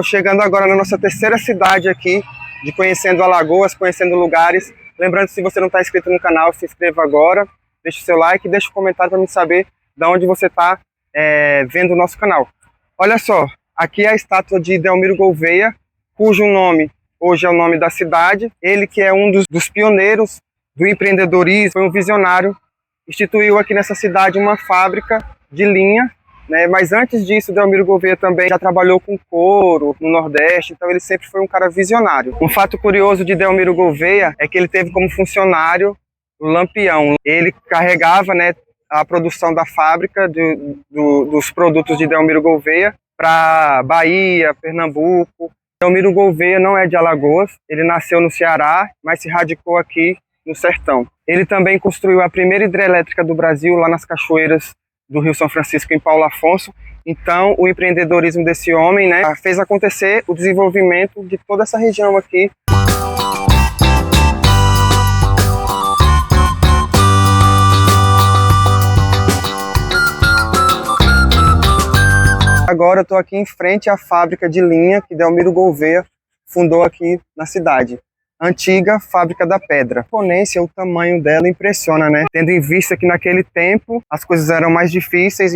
Chegando agora na nossa terceira cidade aqui, de Conhecendo Alagoas, conhecendo lugares. Lembrando, se você não está inscrito no canal, se inscreva agora, deixe o seu like e deixe um comentário para me saber de onde você está vendo o nosso canal. Olha só, aqui é a estátua de Delmiro Gouveia, cujo nome hoje é o nome da cidade. Ele que é um dos pioneiros do empreendedorismo, foi um visionário, instituiu aqui nessa cidade uma fábrica de linha, né? Mas antes disso, Delmiro Gouveia também já trabalhou com couro no Nordeste, então ele sempre foi um cara visionário. Um fato curioso de Delmiro Gouveia é que ele teve como funcionário o Lampião. Ele carregava, né, a produção da fábrica dos produtos de Delmiro Gouveia para Bahia, Pernambuco. Delmiro Gouveia não é de Alagoas, ele nasceu no Ceará, mas se radicou aqui no sertão. Ele também construiu a primeira hidrelétrica do Brasil lá nas cachoeiras do Rio São Francisco, em Paulo Afonso. Então, o empreendedorismo desse homem, né, fez acontecer o desenvolvimento de toda essa região aqui. Agora eu estou aqui em frente à fábrica de linha que Delmiro Gouveia fundou aqui na cidade. Antiga Fábrica da Pedra. A imponência, o tamanho dela impressiona, né? Tendo em vista que naquele tempo as coisas eram mais difíceis.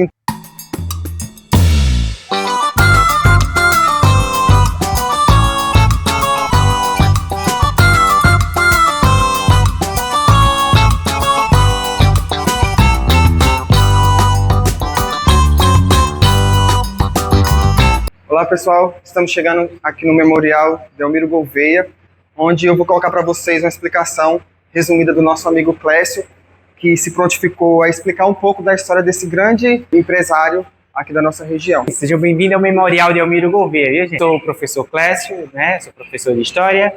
Olá pessoal, estamos chegando aqui no Memorial Delmiro Gouveia, onde eu vou colocar para vocês uma explicação resumida do nosso amigo Clécio, que se prontificou a explicar um pouco da história desse grande empresário aqui da nossa região. Sejam bem-vindos ao Memorial Delmiro Gouveia, viu, gente? Sou o professor Clécio, né? Sou professor de História,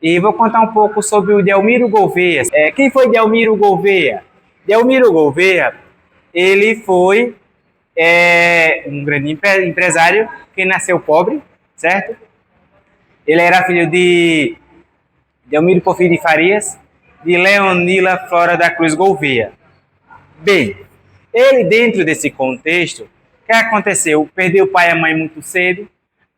e vou contar um pouco sobre o Delmiro Gouveia. Quem foi Delmiro Gouveia? Delmiro Gouveia, ele foi um grande empresário que nasceu pobre, certo? Ele era filho de Delmiro Porfírio de Farias, de Leonila Flora da Cruz Gouveia. Bem, ele dentro desse contexto, o que aconteceu? Perdeu o pai e a mãe muito cedo,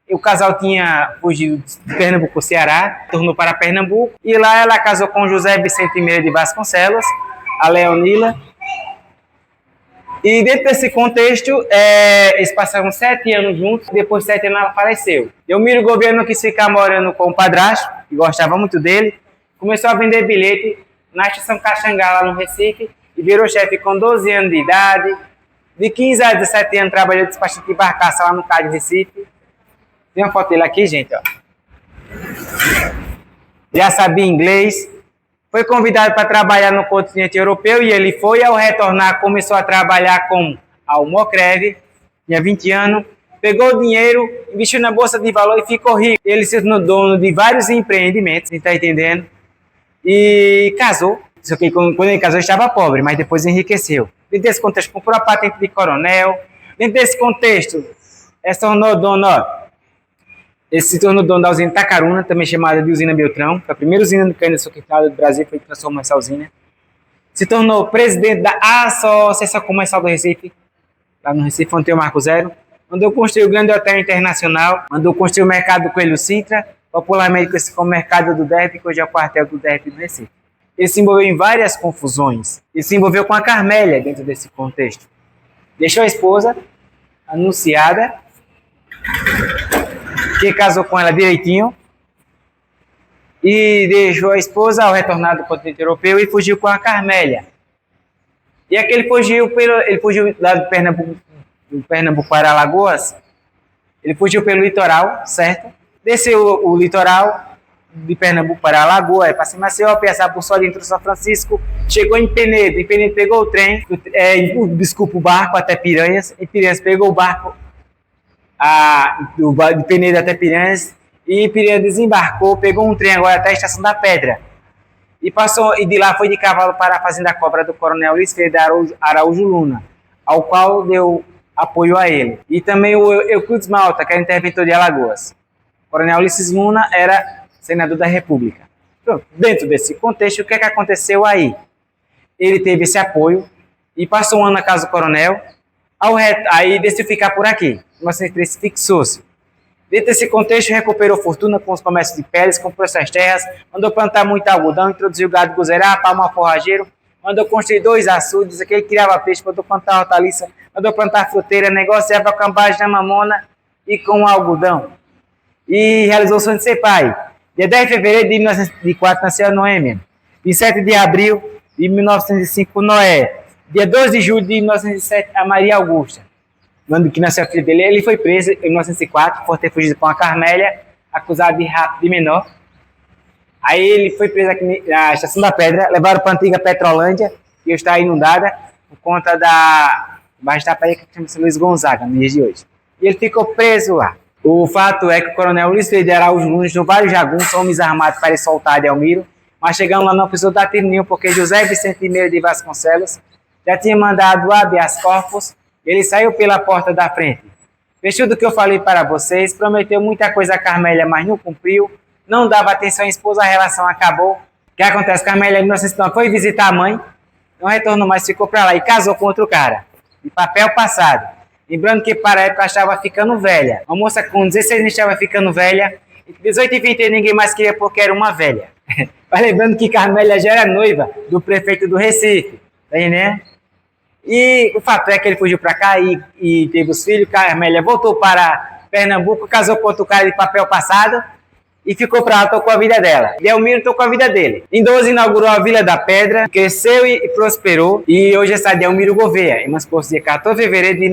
o casal tinha fugido de Pernambuco, Ceará, tornou para Pernambuco, e lá ela casou com José Vicente Meira de Vasconcelos, a Leonila. E dentro desse contexto, eles passaram 7 anos juntos, depois de 7 anos ela faleceu. Delmiro Gouveia não quis ficar morando com o padrasto, que gostava muito dele, começou a vender bilhete na estação Caxangá, lá no Recife, e virou chefe com 12 anos de idade. De 15 a 17 anos trabalhou despachante de barcaça lá no Cais de Recife. Tem uma foto dele aqui, gente, ó. Já sabia inglês. Foi convidado para trabalhar no continente europeu e ele foi. Ao retornar, começou a trabalhar com a Almocreve, tinha 20 anos, pegou o dinheiro, investiu na bolsa de valor e ficou rico. Ele se tornou dono de vários empreendimentos, você está entendendo? E casou. Só que quando ele casou, ele estava pobre, mas depois enriqueceu. Dentro desse contexto, comprou a patente de coronel. Dentro desse contexto, ele se tornou dono da usina Itacaruna, também chamada de usina Beltrão, que a primeira usina de cana-de-açúcar do Brasil, foi que transformou essa usina. Se tornou presidente da Associação Comercial do Recife, lá no Recife, onde tem o Marco Zero. Mandou construir o Grande Hotel Internacional, mandou construir o Mercado do Coelho Sintra, popularmente conhecido como Mercado do DERP, que hoje é o quartel do DERP no Recife. Ele se envolveu em várias confusões. Ele se envolveu com a Carmélia dentro desse contexto. Deixou a esposa, anunciada, que casou com ela direitinho, e deixou a esposa ao retornar do continente europeu e fugiu com a Carmélia. E aqui ele fugiu lá do Pernambuco para Alagoas, ele fugiu pelo litoral, certo? Desceu o litoral de Pernambuco para Alagoas, para Maceió, passar por Só dentro do São Francisco, chegou em Penedo pegou o trem, o barco até Piranhas, em Piranhas pegou o barco de Penedo até Piranhas, e em Piranhas desembarcou, pegou um trem agora até a Estação da Pedra, e de lá foi de cavalo para a Fazenda Cobra do Coronel Luiz Freire Araújo Luna, ao qual deu apoio a ele. E também o Euclides Malta, que era interventor de Alagoas. O Coronel Ulisses Luna era senador da República. Pronto, dentro desse contexto, o que aconteceu aí? Ele teve esse apoio e passou um ano na casa do coronel, aí decidiu ficar por aqui. Em 1903 fixou-se. Dentro desse contexto, recuperou fortuna com os comércios de peles, comprou essas terras, mandou plantar muito algodão, introduziu gado gozerá, palma forrageiro, mandou construir 2 açudes, aquele que criava peixe, mandou plantar hortaliça, mandou plantar fruteira, negociava cambagem na mamona e com algodão. E realizou o sonho de ser pai. Dia 10 de fevereiro de 1904 nasceu Noêmia. 27 de abril de 1905, Noé. Dia 12 de julho de 1907, a Maria Augusta. No ano que nasceu a filha dele, ele foi preso em 1904 por ter fugido com a Carmélia, acusado de rapto de menor. Aí ele foi preso aqui na Estação da Pedra, levaram para a antiga Petrolândia, que está inundada, por conta da baixo da pedra que chama-se Luiz Gonzaga, no dia de hoje. E ele ficou preso lá. O fato é que o coronel Luiz Felipe Araújo Nunes, no vários jagunços, homens armados para soltar Delmiro, mas chegando lá não precisou dar tiro nenhum, porque José Vicente de Meira de Vasconcelos já tinha mandado habeas corpus. Ele saiu pela porta da frente. Fez tudo o que eu falei para vocês, prometeu muita coisa a Carmélia, mas não cumpriu, não dava atenção à esposa, a relação acabou. O que acontece? Carmélia, em 1909, foi visitar a mãe, não retornou mais, ficou para lá e casou com outro cara, de papel passado. Lembrando que para a época estava ficando velha. Uma moça com 16 anos estava ficando velha, e 18 e 20 ninguém mais queria porque era uma velha. Mas lembrando que Carmélia já era noiva do prefeito do Recife, tá aí, né? E o fato é que ele fugiu para cá e teve os filhos. Carmélia voltou para Pernambuco, casou com outro cara de papel passado e ficou para lá, tocou a vida dela. Delmiro tocou a vida dele. Em 12 inaugurou a Vila da Pedra, cresceu e prosperou. E hoje está Delmiro Gouveia, emancipou-se dia 14 de fevereiro de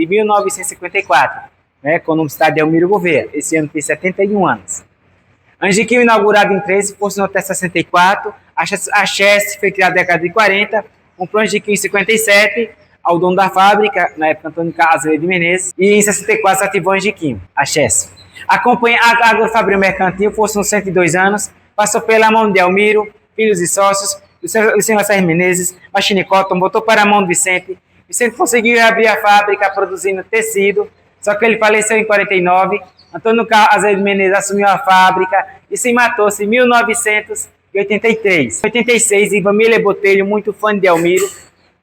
1954, né, com o nome está Delmiro Gouveia. Esse ano tem 71 anos. Angiquinho inaugurado em 13, funcionou até 64. A Chess foi criada na década de 40. Comprou Angiquinho em 57, ao dono da fábrica, na época Antônio Azevedo de Menezes, e em 64 ativou Angiquinho, a Chess. Acompanha a Agrofabril Mercantil, fosse uns 102 anos, passou pela mão de Delmiro, filhos e sócios, Luciano Lacerda Menezes, Machine Cotton, botou para a mão de Vicente. Vicente conseguiu abrir a fábrica produzindo tecido, só que ele faleceu em 49. Antônio Azevedo de Menezes assumiu a fábrica e se matou-se em 1983. Em 86, Ivamília Botelho, muito fã de Delmiro,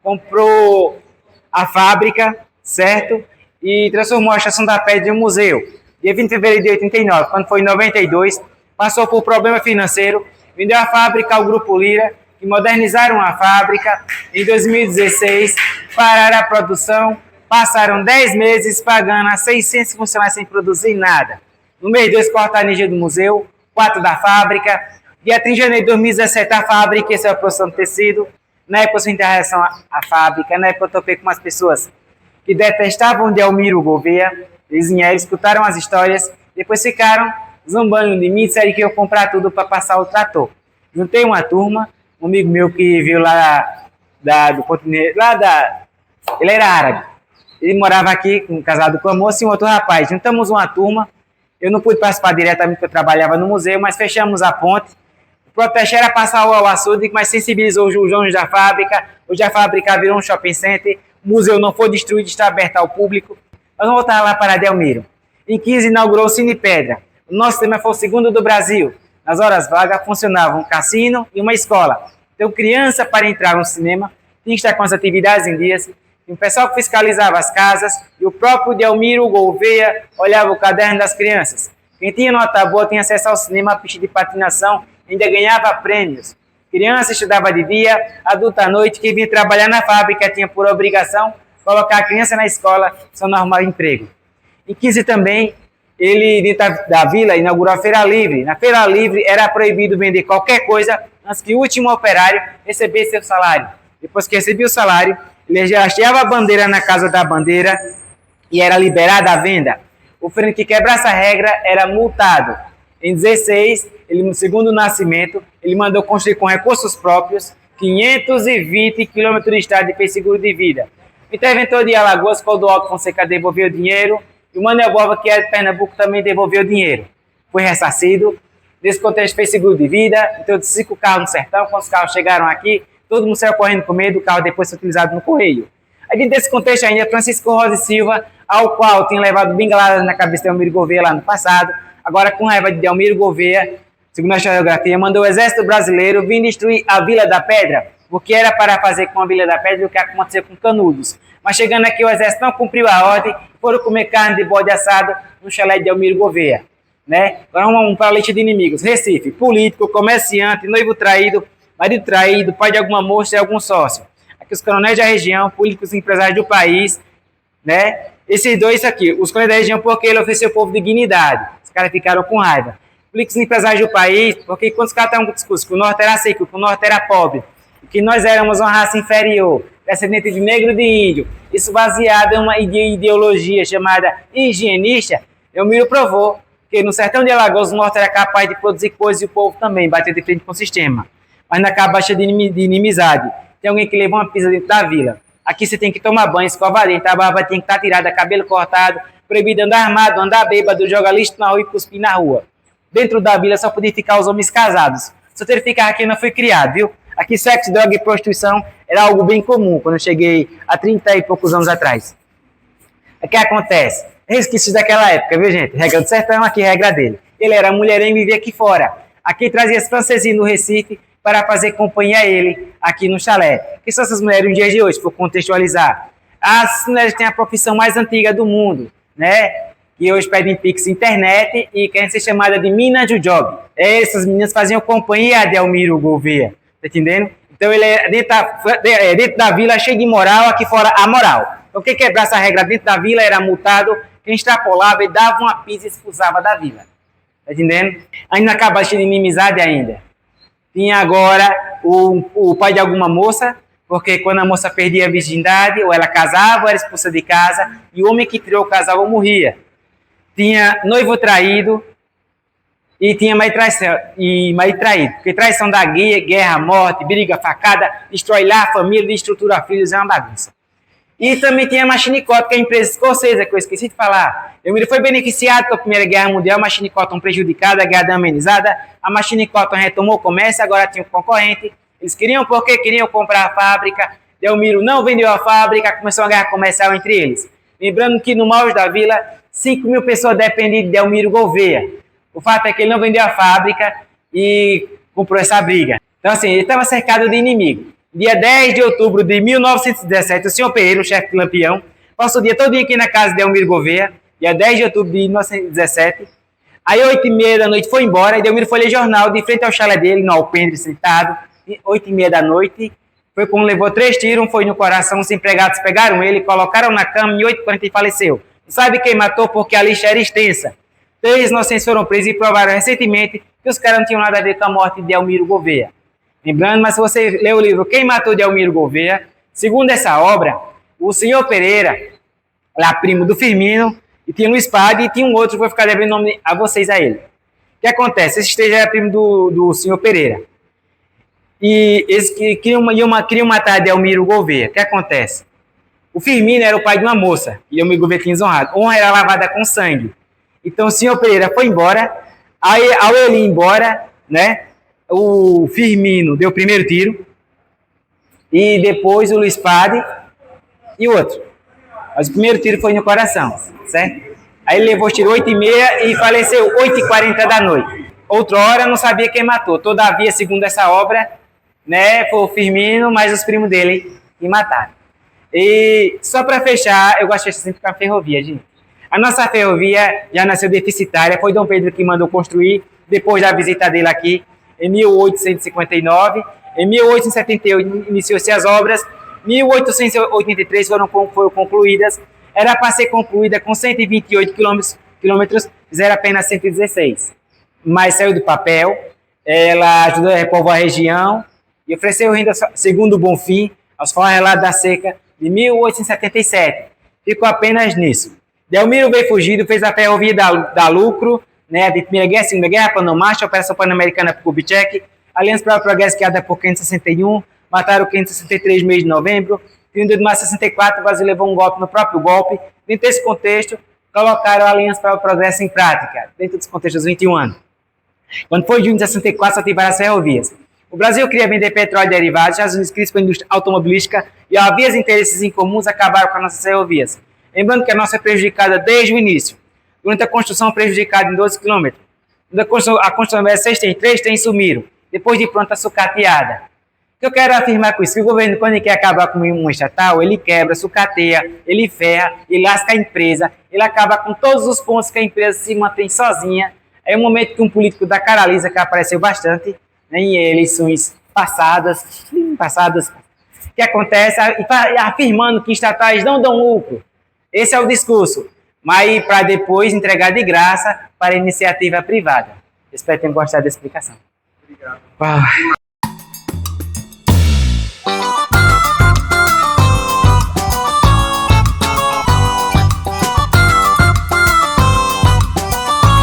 comprou a fábrica, certo? E transformou a Estação da Pedra em um museu. Dia 20 de fevereiro de 89, quando foi em 92, passou por problema financeiro, vendeu a fábrica ao Grupo Lira, que modernizaram a fábrica. Em 2016, pararam a produção, passaram 10 meses pagando a 600 funcionários sem produzir nada. No mês 2, corta a energia do museu, 4 da fábrica. Dia 30 de janeiro de 2017, a fábrica, essa é a produção de tecido. Na época, eu em relação à fábrica, na época eu topei com umas pessoas que detestavam Delmiro Gouveia, eles vieram, escutaram as histórias, depois ficaram zombando de mim, disseram que eu ia comprar tudo para passar o trator. Juntei uma turma, um amigo meu que veio lá do continente, ele era árabe, ele morava aqui, casado com a moça e um outro rapaz. Juntamos uma turma, eu não pude participar diretamente porque eu trabalhava no museu, mas fechamos a ponte. O protesto era passar o açude, mas sensibilizou os donos da fábrica. Hoje a fábrica virou um shopping center, o museu não foi destruído, está aberto ao público. Nós vamos voltar lá para Delmiro. Em 15 inaugurou o Cine Pedra. O nosso cinema foi o segundo do Brasil. Nas horas vagas funcionava um cassino e uma escola. Então, criança para entrar no cinema tinha que estar com as atividades em dias. E o pessoal que fiscalizava as casas e o próprio Delmiro Gouveia olhava o caderno das crianças. Quem tinha nota boa tinha acesso ao cinema, pista de patinação, ainda ganhava prêmios. Criança estudava de dia, adulto à noite, quem vinha trabalhar na fábrica tinha por obrigação colocar a criança na escola, seu normal emprego. Em 15 também, ele, dentro da vila, inaugurou a Feira Livre. Na Feira Livre era proibido vender qualquer coisa antes que o último operário recebesse seu salário. Depois que recebia o salário, ele já hasteava a bandeira na Casa da Bandeira e era liberada a venda. O frente que quebrasse a regra era multado. Em 16, ele, no segundo nascimento, ele mandou construir com recursos próprios 520 quilômetros de estrada e fez seguro de vida. O interventor de Alagoas, Clodoaldo Fonseca, devolveu o dinheiro e o Manuel Borba, que é de Pernambuco, também devolveu o dinheiro. Foi ressarcido. Nesse contexto, fez seguro de vida, entrou de 5 carros no sertão. Quando os carros chegaram aqui, todo mundo saiu correndo com medo, o carro depois foi utilizado no correio. Aí, dentro desse contexto ainda, Francisco Rosa e Silva, ao qual tinha levado bengaladas na cabeça de Delmiro Gouveia lá no passado, agora com raiva de Delmiro Gouveia, segundo a historiografia, mandou o exército brasileiro vir destruir a Vila da Pedra, porque era para fazer com a Vila da Pedra o que aconteceu com Canudos. Mas chegando aqui, o exército não cumpriu a ordem, foram comer carne de bode assado no chalé de Delmiro Gouveia, né? Agora vamos para a lista de inimigos. Recife, político, comerciante, noivo traído, marido traído, pai de alguma moça e algum sócio. Aqui os coronéis da região, políticos e empresários do país, né? Esses dois aqui, os coronéis da região porque ele ofereceu ao povo dignidade. Os caras ficaram com raiva. Políticos e empresários do país, porque quando os caras estavam com o discurso que o norte era seco, que o norte era pobre, que nós éramos uma raça inferior, descendente de negro e de índio, isso baseado em uma ideologia chamada higienista, Delmiro provou que no sertão de Alagoas o norte era capaz de produzir coisas e o povo também, bater de frente com o sistema. Mas naquela baixa de inimizade, tem alguém que levou uma pizza dentro da vila. Aqui você tem que tomar banho, escovar dentro, a barba tem que estar tirada, cabelo cortado, proibido andar armado, andar bêbado, jogar lixo na rua e cuspir na rua. Dentro da vila só podia ficar os homens casados. Solteiro ficar aqui não foi criado, viu? Aqui sexo, droga e prostituição era algo bem comum quando eu cheguei há 30 e poucos anos atrás. O que acontece? Resquícios daquela época, viu, gente? Regra do sertão, aqui regra dele. Ele era mulherengo e vivia aqui fora. Aqui trazia as francesinhas do Recife para fazer companhia a ele aqui no chalé. Que são essas mulheres nos dias de hoje, por contextualizar? As mulheres têm a profissão mais antiga do mundo, né? Que hoje pedem pix internet e querem ser chamadas de mina de job. Essas meninas faziam companhia a Delmiro Gouveia, tá entendendo? Então ele é dentro da vila cheio de moral, aqui fora amoral. Então quem quebrasse a regra dentro da vila era multado, quem extrapolava e dava uma pizza e expulsava da vila. Tá entendendo? Ainda acaba cheio de inimizade ainda. Tinha agora o pai de alguma moça, porque quando a moça perdia a virgindade, ou ela casava, ou era expulsa de casa, e o homem que criou o casal morria. Tinha noivo traído e tinha marido traído. Porque traição dá guerra, morte, briga, facada, destrói lá a família, destrutura filhos, é uma bagunça. E também tinha a Machine-Cotton, que é a empresa escocesa, que eu esqueci de falar. Ele foi beneficiado pela Primeira Guerra Mundial, a Machine-Cotton prejudicada, a guerra deu amenizada, a Machine-Cotton retomou o comércio, agora tinha um concorrente. Eles queriam porque queriam comprar a fábrica, Delmiro não vendeu a fábrica, começou uma guerra comercial entre eles. Lembrando que no auge da vila, 5 mil pessoas dependiam de Delmiro Gouveia. O fato é que ele não vendeu a fábrica e comprou essa briga. Então assim, ele estava cercado de inimigo. Dia 10 de outubro de 1917, o senhor Pereira, o chefe de Lampião, passou o dia todo aqui na casa de Delmiro Gouveia, dia 10 de outubro de 1917. Aí, 8h30 da noite, foi embora, e Delmiro foi ler jornal de frente ao chalé dele, no alpendre, sentado, 8h30 da noite. Foi quando levou 3 tiros, um foi no coração, os empregados pegaram ele, colocaram na cama, e 8h40 ele faleceu. Não sabe quem matou porque a lixa era extensa. 3 inocentes foram presos e provaram recentemente que os caras não tinham nada a ver com a morte de Delmiro Gouveia. Lembrando, mas se você ler o livro Quem Matou Delmiro Gouveia, segundo essa obra, o senhor Pereira, lá primo do Firmino, e tinha Luiz Padre, e tinha um outro que vou ficar devendo nome a vocês a ele. O que acontece? Esse três era primo do senhor Pereira. E eles queriam matar Delmiro Gouveia. O que acontece? O Firmino era o pai de uma moça, e Delmiro Gouveia tinha desonrado. Honra era lavada com sangue. Então o senhor Pereira foi embora, aí ao ele ir embora, né? O Firmino deu o primeiro tiro, e depois o Luiz Padre e o outro. Mas o primeiro tiro foi no coração, certo? Aí ele levou o tiro 8h30 e faleceu 8h40 da noite. Outrora não sabia quem matou. Todavia, segundo essa obra, né, foi o Firmino, mas os primos dele que mataram. E só para fechar, eu gosto de sempre com a ferrovia, gente. A nossa ferrovia já nasceu deficitária, foi Dom Pedro que mandou construir, depois da visita dele aqui, em 1859. Em 1878 iniciou-se as obras, 1883 foram concluídas, era para ser concluída com 128 quilômetros, fizeram apenas 116. Mas saiu do papel, ela ajudou a repovoar a região e ofereceu renda, segundo o Bonfim, aos relatos da seca de 1877. Ficou apenas nisso. Delmiro veio fugido, fez a ferrovia da lucro, né, de Primeira Guerra, Segunda Guerra, Panomarcha, Operação Pan-Americana por Kubitschek, Aliança para o Progresso, criada por 561, mataram 563 no mês de novembro, 31 de março de 64, o Brasil levou um golpe no próprio golpe. Dentro desse contexto, colocaram a Aliança para o Progresso em prática, dentro desse contexto dos 21 anos. Quando foi junho de 64, ativaram as ferrovias. O Brasil queria vender petróleo e derivados, os Estados Unidos queriam para a indústria automobilística e havia interesses em comuns, acabaram com as nossas ferrovias. Lembrando que a nossa é prejudicada desde o início. Durante a construção, prejudicada em 12 quilômetros. A construção é 6 trens, 3 trens sumiram. Depois de pronta, sucateada. O que eu quero afirmar com isso? Que o governo, quando ele quer acabar com uma estatal, ele quebra, sucateia, ele ferra, ele lasca a empresa, ele acaba com todos os pontos que a empresa se mantém sozinha. É um momento que um político da cara lisa, que apareceu bastante, né, em eleições passadas, que acontece afirmando que estatais não dão lucro. Esse é o discurso, mas para depois entregar de graça para a iniciativa privada. Espero que tenham gostado da explicação. Obrigado.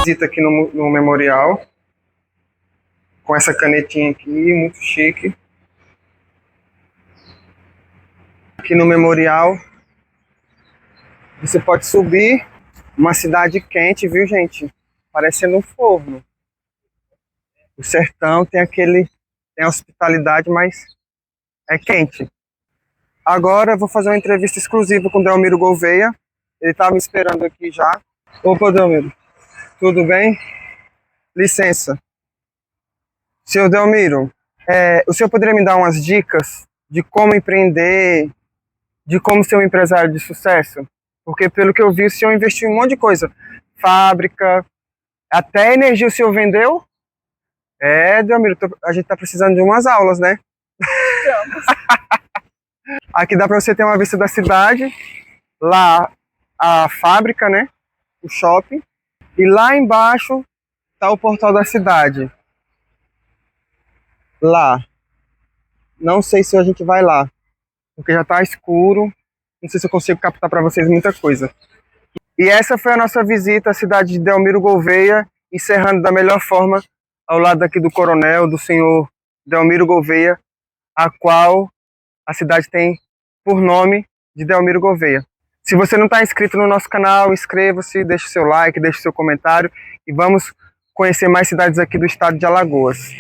Visita aqui no memorial, com essa canetinha aqui, muito chique. Aqui no memorial, você pode subir, uma cidade quente, viu, gente? Parecendo um forno. O sertão tem a hospitalidade, mas é quente. Agora eu vou fazer uma entrevista exclusiva com o Delmiro Gouveia. Ele estava me esperando aqui já. Opa, Delmiro. Tudo bem? Licença. Senhor Delmiro, o senhor poderia me dar umas dicas de como empreender, de como ser um empresário de sucesso? Porque pelo que eu vi, o senhor investiu em um monte de coisa. Fábrica, até energia o senhor vendeu? Delmiro, a gente tá precisando de umas aulas, né? Aqui dá para você ter uma vista da cidade, lá a fábrica, né? O shopping. E lá embaixo tá o portal da cidade. Lá. Não sei se a gente vai lá, porque já tá escuro. Não sei se eu consigo captar para vocês muita coisa. E essa foi a nossa visita à cidade de Delmiro Gouveia, encerrando da melhor forma ao lado aqui do coronel, do senhor Delmiro Gouveia, a qual a cidade tem por nome de Delmiro Gouveia. Se você não está inscrito no nosso canal, inscreva-se, deixe seu like, deixe seu comentário e vamos conhecer mais cidades aqui do estado de Alagoas.